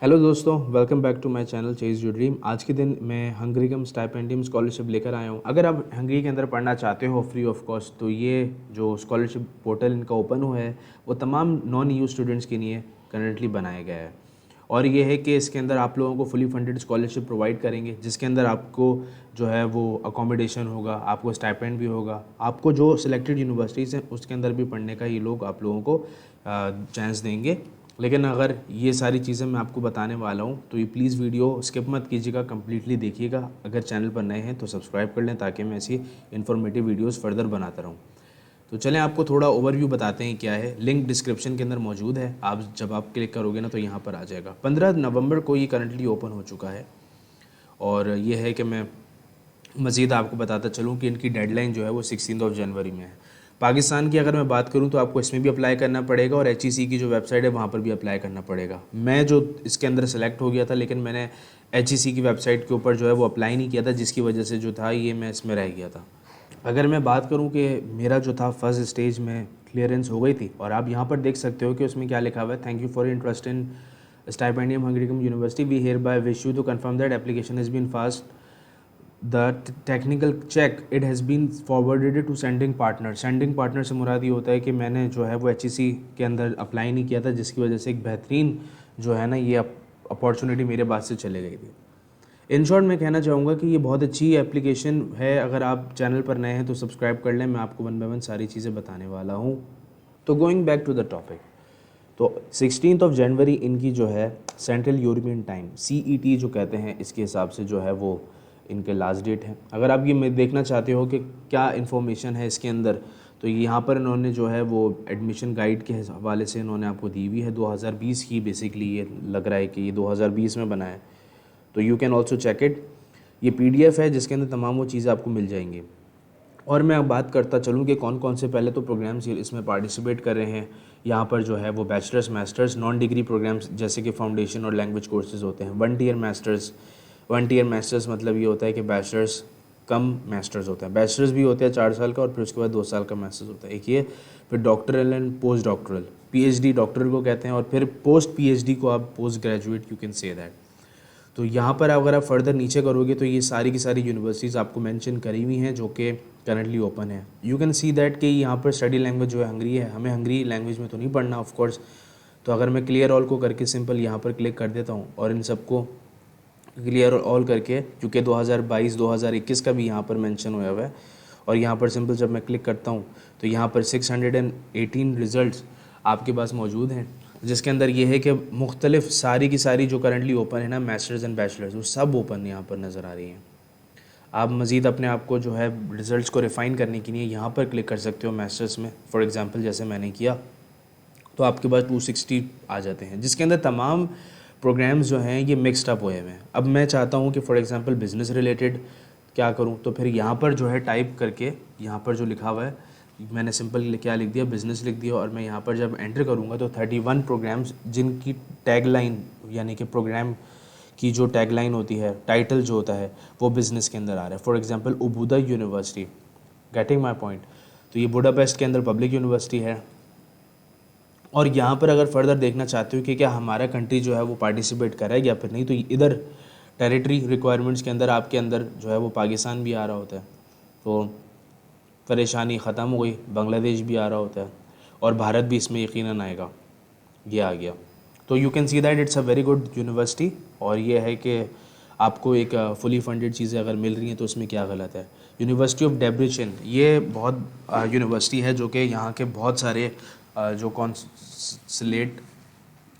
Hello दोस्तों, welcome back to my channel chase your dream. आज के दिन मैं हंगरीकम स्टाइपेंडियम स्कॉलरशिप लेकर आया हूँ। अगर आप हंगरी के अंदर पढ़ना चाहते हो फ्री ऑफ कॉस्ट, तो ये जो स्कॉलरशिप पोर्टल इनका ओपन हुआ है वो तमाम नॉन ईयू स्टूडेंट्स के लिए करंटली बनाया गया है। और ये है कि इसके अंदर आप लोगों को फुली फंडेड स्कॉलरशिप प्रोवाइड करेंगे, जिसके अंदर आपको जो है वो अकोमोडेशन होगा, आपको स्टाइपेंड भी होगा, आपको जो सिलेक्टेड यूनिवर्सिटीज़ हैं उसके अंदर भी पढ़ने का ये लोग आप लोगों को चांस देंगे। लेकिन अगर ये सारी चीज़ें मैं आपको बताने वाला हूँ तो ये प्लीज़ वीडियो स्किप मत कीजिएगा, कम्प्लीटली देखिएगा। अगर चैनल पर नए हैं तो सब्सक्राइब कर लें ताकि मैं ऐसी इन्फॉर्मेटिव वीडियोस फर्दर बनाता रहूँ। तो चलें आपको थोड़ा ओवरव्यू बताते हैं क्या है। लिंक डिस्क्रिप्शन के अंदर मौजूद है, आप जब आप क्लिक करोगे ना तो यहाँ पर आ जाएगा। 15 नवंबर को ये करंटली ओपन हो चुका है। और ये है कि मैं मज़ीद आपको बताता चलूँ कि इनकी डेडलाइन जो है वो 16 जनवरी में है। पाकिस्तान की अगर मैं बात करूं तो आपको इसमें भी अप्लाई करना पड़ेगा और HEC की जो वेबसाइट है वहाँ पर भी अप्लाई करना पड़ेगा। मैं जो इसके अंदर सेलेक्ट हो गया था, लेकिन मैंने HEC की वेबसाइट के ऊपर जो है वो अप्लाई नहीं किया था, जिसकी वजह से जो था ये मैं इसमें रह गया था। अगर मैं बात करूं कि मेरा जो था फर्स्ट स्टेज में क्लियरेंस हो गई थी, और आप यहाँ पर देख सकते हो कि उसमें क्या लिखा हुआ है, thank you for interest in Stipendium Hungaricum university, we hereby wish you to confirm that application has been passed the technical check it has been forwarded to sending partner. Sending partner से मुराद ये होता है कि मैंने जो है वो HEC के अंदर अप्लाई नहीं किया था, जिसकी वजह से एक बेहतरीन जो है ना ये अपॉर्चुनिटी मेरे पास से चले गई थी। इन शॉर्ट मैं कहना चाहूँगा कि ये बहुत अच्छी एप्लीकेशन है। अगर आप चैनल पर नए हैं तो सब्सक्राइब कर लें, मैं आपको वन बाय वन सारी चीज़ें बताने वाला हूँ। तो going back to the topic, तो 16 जनवरी इनकी जो है सेंट्रल यूरोपियन टाइम CET जो कहते हैं, इसके हिसाब से जो है वो इनके लास्ट डेट है। अगर आप ये देखना चाहते हो कि क्या इन्फॉर्मेशन है इसके अंदर, तो यहाँ पर इन्होंने जो है वो एडमिशन गाइड के हवाले से इन्होंने आपको दी हुई है 2020 की। बेसिकली ये लग रहा है कि ये 2020 में बना है, तो you can also check it. ये PDF है जिसके अंदर तमाम वो चीज़ें आपको मिल जाएंगी। और मैं अब बात करता चलूँ कि कौन कौन से पहले तो प्रोग्राम्स इसमें पार्टिसिपेट कर रहे हैं। यहाँ पर जो है वो bachelors, masters, non degree programmes जैसे कि फाउंडेशन और लैंग्वेज कोर्सेज होते हैं। 1 ईयर मास्टर्स, 1 ईयर मास्टर्स मतलब ये होता है कि बैचलर्स कम मास्टर्स होता है। बैचलर्स भी होता है 4 साल का, और फिर उसके बाद 2 साल का मास्टर्स होता है एक ये। फिर doctoral and post doctoral, PhD doctoral को कहते हैं, और फिर पोस्ट PhD को आप post graduate you can say that. तो यहाँ पर अगर आप फर्दर नीचे करोगे तो ये सारी की सारी यूनिवर्सिटीज़ आपको मेंशन करी हुई हैं जो कि करंटली ओपन है। यू कैन सी दैट कि यहाँ पर स्टडी लैंग्वेज जो है हंगरी है। हमें हंगरी लैंग्वेज में तो नहीं पढ़ना ऑफ कोर्स। तो अगर मैं क्लियर ऑल को करके सिंपल यहाँ पर क्लिक कर देता हूँ और इन सबको क्लियर ऑल करके, क्योंकि 2022 2021 का भी यहाँ पर मेंशन हुआ है, और यहाँ पर सिंपल जब मैं क्लिक करता हूँ तो यहाँ पर 618 रिज़ल्ट्स आपके पास मौजूद हैं, जिसके अंदर ये है कि मुख्तलिफ सारी की सारी जो करंटली ओपन है ना, मास्टर्स एंड बैचलर्स, वो सब ओपन यहाँ पर नज़र आ रही हैं। आप मज़ीद अपने आप को जो है रिज़ल्ट्स को रिफ़ाइन करने के लिए यहाँ पर क्लिक कर सकते हो मास्टर्स में। फॉर एग्ज़ाम्पल जैसे मैंने किया तो आपके पास 260 आ जाते हैं, जिसके अंदर तमाम प्रोग्राम्स जो हैं ये मिक्सड अप हुए हैं। अब मैं चाहता हूँ कि फॉर एग्ज़ाम्पल बिज़नेस रिलेटेड क्या करूँ, तो फिर यहाँ पर जो है टाइप करके, यहाँ पर जो लिखा हुआ है मैंने सिंपल क्या लिख दिया, बिज़नेस लिख दिया, और मैं यहाँ पर जब एंटर करूँगा तो 31 प्रोग्राम्स जिनकी टैगलाइन यानी कि प्रोग्राम की जो टैगलाइन होती है, टाइटल जो होता है, वो बिज़नेस के अंदर आ रहा है। For example Óbuda university, getting my point. तो ये बुडापेस्ट के अंदर पब्लिक यूनिवर्सिटी है। और यहाँ पर अगर फर्दर देखना चाहते हो कि क्या हमारा कंट्री जो है वो पार्टिसिपेट कर रहा है या फिर नहीं, तो इधर टेरिटरी रिक्वायरमेंट्स के अंदर आपके अंदर जो है वो पाकिस्तान भी आ रहा होता है, तो परेशानी ख़त्म हो गई। बांग्लादेश भी आ रहा होता है और भारत भी इसमें यकीनन आएगा, ये आ गया। तो you can see that it's a very good university. और ये है कि आपको एक फुली फंडेड चीज़ें अगर मिल रही हैं तो उसमें क्या गलत है। यूनिवर्सिटी ऑफ डेब्रिचन, ये बहुत यूनिवर्सिटी है जो कि यहाँ के बहुत सारे जो कॉन्सलेट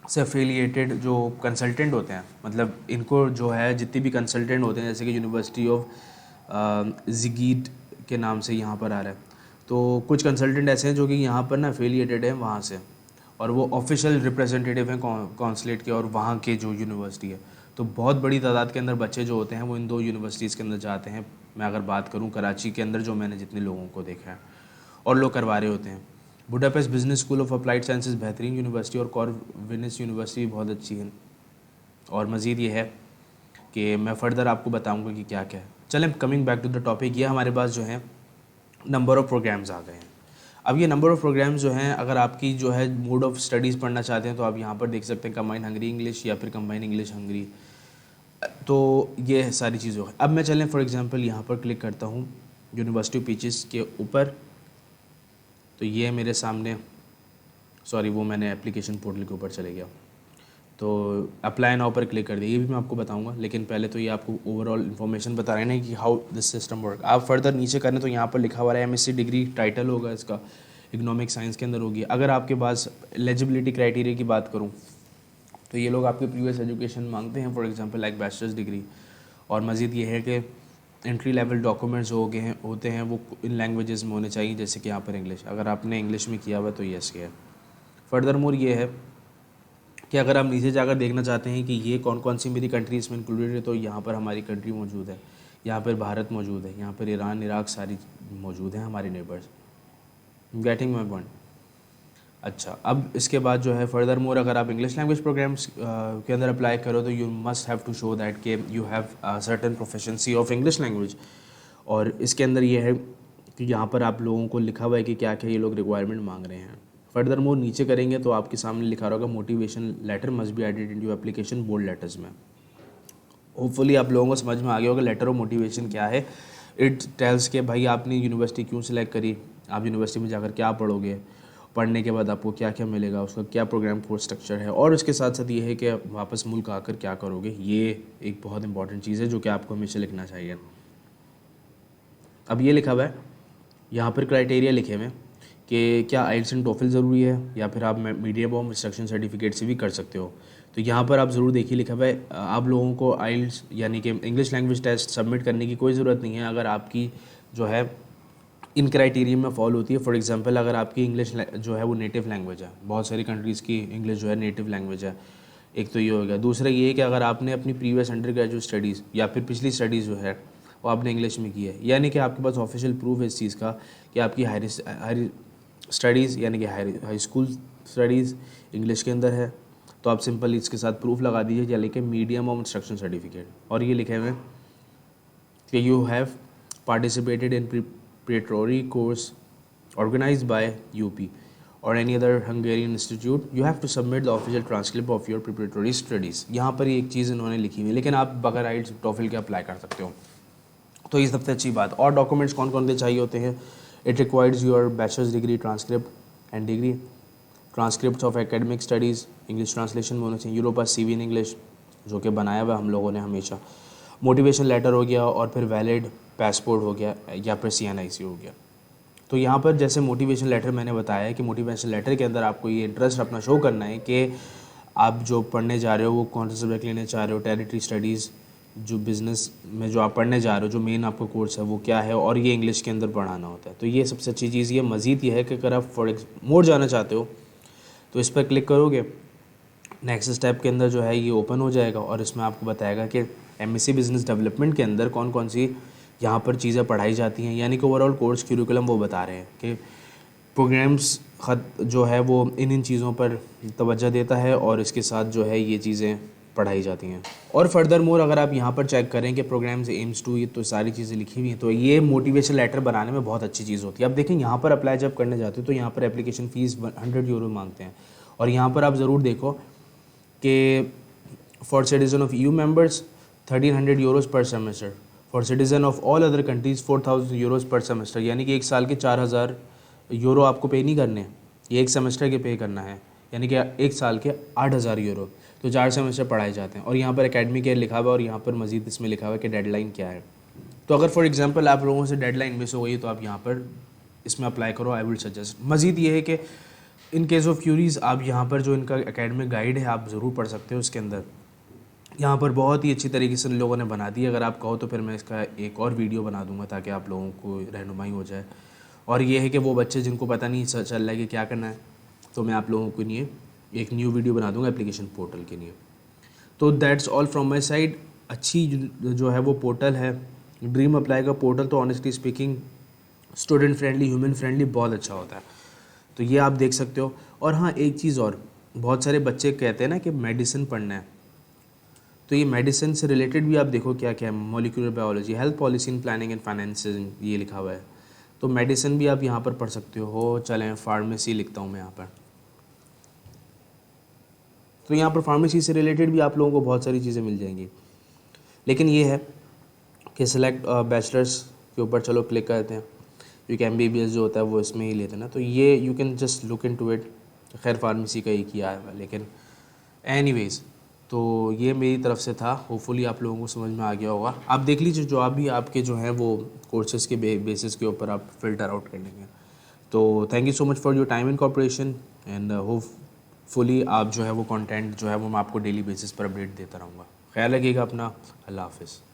से एफिलिएटेड जो कंसल्टेंट होते हैं, मतलब इनको जो है जितने भी कंसल्टेंट होते हैं, जैसे कि यूनिवर्सिटी ऑफ जिगीट के नाम से यहाँ पर आ रहा है, तो कुछ कंसल्टेंट ऐसे हैं जो कि यहाँ पर ना एफिलिएटेड हैं वहाँ से, और वो ऑफिशियल रिप्रेजेंटेटिव हैं कॉन्सलेट के और वहाँ के जो यूनिवर्सिटी है। तो बहुत बड़ी तादाद के अंदर बच्चे जो होते हैं वो इन 2 यूनिवर्सिटीज़ के अंदर जाते हैं। मैं अगर बात करूँ कराची के अंदर, जो मैंने जितने लोगों को देखा है और लोग करवा रहे होते हैं। Budapest business school of applied sciences बेहतरीन यूनिवर्सिटी, और कॉर्विनस यूनिवर्सिटी बहुत अच्छी है। और मज़ीद ये है कि मैं फ़र्दर आपको बताऊंगा कि क्या क्या है। चलें coming back to the topic, ये हमारे पास जो है नंबर ऑफ़ प्रोग्राम्स आ गए हैं। अब ये नंबर ऑफ़ प्रोग्राम्स जो हैं, अगर आपकी जो है मोड ऑफ स्टडीज़ पढ़ना चाहते हैं तो आप यहाँ पर देख सकते हैं कंबाइंड हंगरी इंग्लिश या फिर कंबाइंड इंग्लिश हंगरी। तो ये सारी चीज़ों है। अब मैं चलें फॉर एग्जांपल यहाँ पर क्लिक करता हूँ यूनिवर्सिटी पीचेस के ऊपर, तो ये मेरे सामने, सॉरी वो मैंने एप्लीकेशन पोर्टल के ऊपर चले गया, तो अप्लाई नाउ पर क्लिक कर दिया। ये भी मैं आपको बताऊंगा, लेकिन पहले तो ये आपको ओवरऑल इन्फॉर्मेशन बता रहे हैं कि हाउ दिस सिस्टम वर्क। आप फर्दर नीचे करें तो यहाँ पर लिखा हुआ है एमएससी डिग्री, टाइटल होगा इसका इकोनॉमिक साइंस के अंदर होगी। अगर आपके पास एलिजिबिलिटी क्राइटेरिया की बात करूँ तो ये लोग आपके प्रीवियस एजुकेशन मांगते हैं, for example like bachelors degree. और मज़ीद ये है कि एंट्री लेवल डॉक्यूमेंट्स होते हैं वो इन लैंग्वेजेस में होने चाहिए, जैसे कि यहाँ पर इंग्लिश, अगर आपने इंग्लिश में किया हुआ तो येस किया है। फर्दर मोर ये है कि अगर आप नीचे जाकर देखना चाहते हैं कि ये कौन कौन सी मेरी कंट्रीज़ में इंक्लूडेड है, तो यहाँ पर हमारी कंट्री मौजूद है, यहाँ पर भारत मौजूद है, यहाँ पर ईरान, इराक सारी मौजूद हैं हमारे नेबर्स। Getting my point. अच्छा, अब इसके बाद जो है फर्दर मोर अगर आप इंग्लिश लैंग्वेज प्रोग्राम्स के अंदर अप्लाई करो तो you must have to show that कि you have certain proficiency of English language. और इसके अंदर ये है कि यहाँ पर आप लोगों को लिखा हुआ है कि क्या क्या ये लोग रिक्वायरमेंट मांग रहे हैं। फर्दर मोर नीचे करेंगे तो आपके सामने लिखा होगा motivation letter must be added into application bold letters में। होपफुली आप लोगों को समझ में आ गया होगा लेटर ऑफ मोटिवेशन क्या है। इट टेल्स के भाई आपने यूनिवर्सिटी क्यों सिलेक्ट करी, आप यूनिवर्सिटी में जाकर क्या पढ़ोगे, पढ़ने के बाद आपको क्या क्या मिलेगा, उसका क्या प्रोग्राम कोर्स स्ट्रक्चर है, और उसके साथ साथ ये है कि वापस मुल्क आकर क्या करोगे। ये एक बहुत इंपॉर्टेंट चीज़ है जो कि आपको हमेशा लिखना चाहिए। अब ये लिखा हुआ है यहाँ पर क्राइटेरिया लिखे हुए हैं कि क्या आइल्स एंड टोफल ज़रूरी है या फिर आप मीडियम ऑफ इंस्ट्रक्शन सर्टिफिकेट से भी कर सकते हो। तो यहाँ पर आप ज़रूर देखिए लिखा हुआ है आप लोगों को आइल्स यानी कि इंग्लिश लैंग्वेज टेस्ट सबमिट करने की कोई ज़रूरत नहीं है अगर आपकी जो है इन क्राइटेरिया में फॉलो होती है। फॉर एग्जांपल अगर आपकी इंग्लिश जो है वो नेटिव लैंग्वेज है, बहुत सारी कंट्रीज़ की इंग्लिश जो है नेटिव लैंग्वेज है, एक तो ये हो गया। दूसरा ये है कि अगर आपने अपनी प्रीवियस अंडर ग्रेजुएट स्टडीज़ या फिर पिछली स्टडीज़ जो है वो आपने इंग्लिश में की है, यानी कि आपके पास ऑफिशियल प्रूफ है इस चीज़ का कि आपकी हायर स्टडीज़ यानी कि हाई स्कूल स्टडीज़ इंग्लिश के अंदर है, तो आप सिंपल इसके साथ प्रूफ लगा दीजिए या लिखे मीडियम ऑफ इंस्ट्रक्शन सर्टिफिकेट, और ये लिखे हुए कि you have participated in preparatory course organized by UP or any other Hungarian institute, you have to submit the official transcript of your preparatory studies। यहाँ पर एक चीज़ इन्होंने लिखी हुई है, लेकिन आप बगैर आइल्स टोफल के अप्लाई कर सकते हो, तो ये सबसे अच्छी बात। और डॉक्यूमेंट्स कौन कौन से चाहिए होते हैं, it requires your bachelors degree transcript and degree, transcript of academic studies English translation में होना चाहिए, euro pass CV in English जो कि बनाया हुआ हम लोगों ने हमेशा, मोटिवेशन लेटर हो गया, और फिर वैलिड पासपोर्ट हो गया या फिर CNIC हो गया। तो यहाँ पर जैसे मोटिवेशन लेटर मैंने बताया है कि मोटिवेशन लेटर के अंदर आपको ये इंटरेस्ट अपना शो करना है कि आप जो पढ़ने जा रहे हो वो कौन सा सब्जेक्ट लेने चाह रहे हो, टेरिटरी स्टडीज़, जो बिज़नेस में जो आप पढ़ने जा रहे हो, जो मेन आपका कोर्स है वो क्या है, और ये इंग्लिश के अंदर पढ़ाना होता है। तो ये सबसे अच्छी चीज़ ये मज़ीद ये है कि अगर आप फॉर मोर जाना चाहते हो तो इस पर क्लिक करोगे, नेक्स्ट स्टेप के अंदर जो है ये ओपन हो जाएगा और इसमें आपको बताएगा कि MSc बिज़नेस डेवलपमेंट के अंदर कौन कौन सी यहाँ पर चीज़ें पढ़ाई जाती हैं, यानी कि ओवरऑल कोर्स करिकुलम वो बता रहे हैं कि प्रोग्राम्स ख़त जो है वो इन चीज़ों पर तवज्जो देता है और इसके साथ जो है ये चीज़ें पढ़ाई जाती हैं। और फर्दर मोर अगर आप यहाँ पर चेक करें कि प्रोग्राम्स एम्स टू, ये तो सारी चीज़ें लिखी हुई हैं, तो ये मोटिवेशन लेटर बनाने में बहुत अच्छी चीज़ होती है। अब देखें यहाँ पर अप्लाई जब करने जाते हो तो यहाँ पर एप्लीकेशन फ़ीस 100 यूरो मांगते हैं, और यहाँ पर आप ज़रूर देखो कि for citizen of EU members 1300 euros per semester, for citizen of all other countries 4000 euros per semester, यानी कि एक साल के 4000 यूरो आपको पे नहीं करने, ये एक सेमेस्टर के पे करना है, यानी कि एक साल के 8000 यूरो, तो 4 सेमेस्टर पढ़ाए जाते हैं। और यहाँ पर एकेडमिक ईयर लिखा हुआ है और यहाँ पर मज़ीद इसमें लिखा हुआ है कि डेडलाइन क्या है। तो अगर फॉर एग्जांपल आप लोगों से डेडलाइन मिस हो गई तो आप यहाँ पर इसमें अप्लाई करो, आई विल सजेस्ट। मज़ीद ये है कि इन केस ऑफ क्यूरीज़ आप यहाँ पर जो इनका एकेडमिक गाइड है आप ज़रूर पढ़ सकते हो, उसके अंदर यहाँ पर बहुत ही अच्छी तरीके से लोगों ने बना दी है। अगर आप कहो तो फिर मैं इसका एक और वीडियो बना दूंगा ताकि आप लोगों को रहनुमाई हो जाए। और ये है कि वो बच्चे जिनको पता नहीं चल रहा है कि क्या करना है, तो मैं आप लोगों के लिए एक न्यू वीडियो बना दूंगा एप्लीकेशन पोर्टल के लिए। तो that's all from my side. अच्छी जो है वो पोर्टल है ड्रीम अप्लाई का पोर्टल, तो honestly speaking student friendly, human friendly बहुत अच्छा होता है, तो ये आप देख सकते हो। और हाँ, एक चीज़ और, बहुत सारे बच्चे कहते हैं ना कि मेडिसिन पढ़ना है, तो ये मेडिसिन से रिलेटेड भी आप देखो क्या क्या है, molecular biology, health policy in planning and financing, ये लिखा हुआ है। तो मेडिसिन भी आप यहाँ पर पढ़ सकते हो। चलें फार्मेसी लिखता हूँ मैं यहाँ पर। तो यहाँ पर फार्मेसी से रिलेटेड भी आप लोगों को बहुत सारी चीज़ें मिल जाएंगी, लेकिन ये है कि सिलेक्ट बैचलर्स के ऊपर चलो क्लिक करते हैं, क्योंकि MBBS जो होता है वो इसमें ही लेते हैं ना, तो ये you can just look into it. खैर फार्मेसी का एक ही आया हुआ, लेकिन एनीवेज तो ये मेरी तरफ से था। होपफुली आप लोगों को समझ में आ गया होगा। आप देख लीजिए जो आप भी आपके जो हैं वो कोर्सेज़ के बेसिस के ऊपर आप फ़िल्टर आउट कर लेंगे। तो thank you so much for your time and cooperation, and hopefully आप जो है वो कंटेंट जो है वो मैं आपको डेली बेसिस पर अपडेट देता रहूँगा। ख्याल रखिएगा अपना। अल्लाह हाफ़िज़।